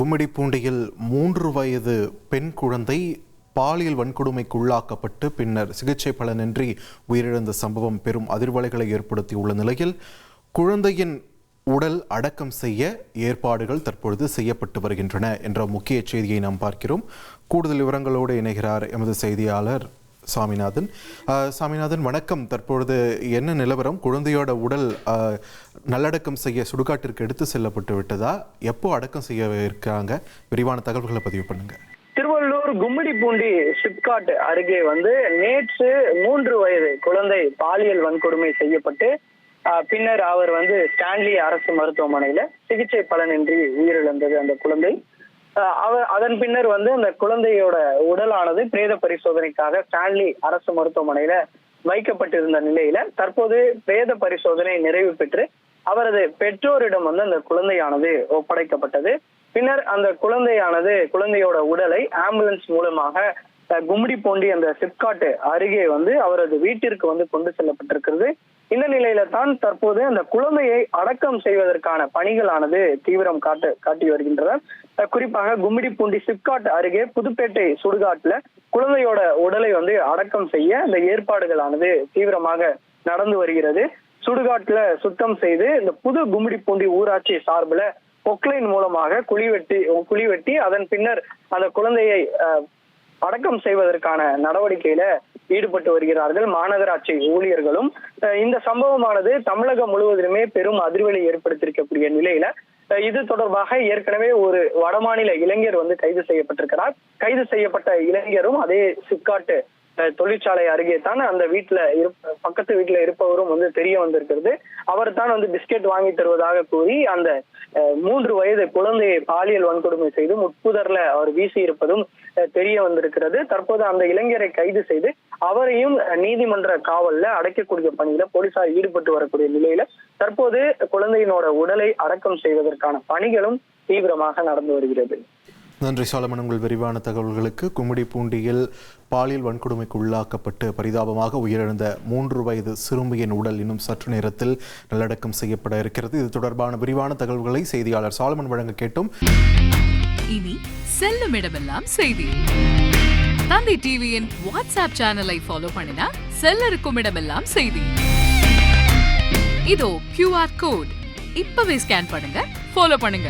கும்மிடிப்பூண்டியில் 3 வயது பெண் குழந்தை பாலியல் வன்கொடுமைக்கு உள்ளாக்கப்பட்டு பின்னர் சிகிச்சை பலனின்றி உயிரிழந்த சம்பவம் பெரும் அதிர்வலைகளை ஏற்படுத்தியுள்ள நிலையில் குழந்தையின் உடல் அடக்கம் செய்ய ஏற்பாடுகள் தற்பொழுது செய்யப்பட்டு வருகின்றன என்ற முக்கிய செய்தியை நாம் பார்க்கிறோம். கூடுதல் விவரங்களோடு இணைகிறார் எமது செய்தியாளர் சாமிநாதன். வணக்கம். தற்பொழுது என்ன நிலவரம்? குழந்தையோட உடல் நல்லடக்கம் செய்ய சுடுகாட்டிற்கு எடுத்து செல்லப்பட்டு விட்டதா? எப்போ அடக்கம் செய்ய இருக்காங்க? விரிவான தகவல்களை பதிவு பண்ணுங்க. திருவள்ளூர் கும்மிடிப்பூண்டி சிப்காட் அருகே நேற்று 3 வயது குழந்தை பாலியல் வன்கொடுமை செய்யப்பட்டு பின்னர் அவர் ஸ்டான்லி அரசு மருத்துவமனையில சிகிச்சை பலனின்றி உயிரிழந்தது அந்த குழந்தை. அதன் பின்னர் அந்த குழந்தையோட உடலானது பிரேத பரிசோதனைக்காக ஸ்டான்லி அரசு மருத்துவமனையில வைக்கப்பட்டிருந்த நிலையில தற்போது பிரேத பரிசோதனை நிறைவு பெற்று அவரது பெற்றோரிடம் அந்த குழந்தையானது ஒப்படைக்கப்பட்டது. பின்னர் அந்த குழந்தையோட உடலை ஆம்புலன்ஸ் மூலமாக கும்மிடிப்பூண்டி அந்த சிப்காட் அருகே அவரது வீட்டிற்கு கொண்டு செல்லப்பட்டிருக்கிறது. இந்த நிலையில தான் தற்போது அந்த குழந்தையை அடக்கம் செய்வதற்கான பணிகளானது தீவிரம் காட்டி வருகின்றன. குறிப்பாக கும்மிடிப்பூண்டி சிப்காட் அருகே புதுப்பேட்டை சுடுகாட்டுல குழந்தையோட உடலை அடக்கம் செய்ய இந்த ஏற்பாடுகளானது தீவிரமாக நடந்து வருகிறது. சுடுகாட்டுல சுத்தம் செய்து இந்த புது கும்மிடிப்பூண்டி ஊராட்சி சார்பில் பொக்லைன் மூலமாக குழி வெட்டி அதன் பின்னர் அந்த குழந்தையை அடக்கம் செய்வதற்கான நடவடிக்கையில ஈடுபட்டு வருகிறார்கள் மாநகராட்சி ஊழியர்களும். இந்த சம்பவமானது தமிழகம் முழுவதிலுமே பெரும் அதிர்வலை ஏற்படுத்தியிருக்கக்கூடிய நிலையில இது தொடர்பாக ஏற்கனவே ஒரு வடமாநில இளைஞர் கைது செய்யப்பட்டிருக்கிறார். கைது செய்யப்பட்ட இளைஞரும் அதே சிப்காட் தொழிற்சாலை அருகே தான் அந்த பக்கத்து வீட்டுல இருப்பவரும் தெரிய வந்திருக்கிறது. அவர் தான் பிஸ்கெட் வாங்கி தருவதாக கூறி அந்த 3 வயது குழந்தையை பாலியல் வன்கொடுமை செய்து முட்புதர்ல அவர் வீசி இருப்பதும் தெரிய வந்திருக்கிறது. தற்போது அந்த இளைஞரை கைது செய்து அவரையும் நீதிமன்ற காவல்ல அடைக்கக்கூடிய பணியில போலீசார் ஈடுபட்டு வரக்கூடிய நிலையில தற்போது குழந்தையினோட உடலை அடக்கம் செய்வதற்கான பணிகளும் தீவிரமாக நடந்து வருகிறது. நன்றி சாலமன், உங்கள் விரிவான தகவல்களுக்கு. கும்மிடிப்பூண்டியில் பாலியல் வன்கொடுமைக்கு உள்ளாக்கப்பட்டு பரிதாபமாக உயிரிழந்த 3 வயது சிறுமியின் உடல் இன்னும் சற்று நேரத்தில் நல்லடக்கம் செய்யப்பட இருக்கிறது. இது தொடர்பான விரிவான தகவல்களை செய்தியாளர் சாலமன் வழங்க கேட்டோம். இனி செல்லும் இடமெல்லாம் செய்தி. தந்தி டிவியின் வாட்ஸ்அப் சேனலை ஃபாலோ பண்ணினா செல்ல இருக்கும் இடமெல்லாம் செய்தி. இதோ QR கோட் இப்பவே ஸ்கேன் பண்ணுங்க, ஃபாலோ பண்ணுங்க.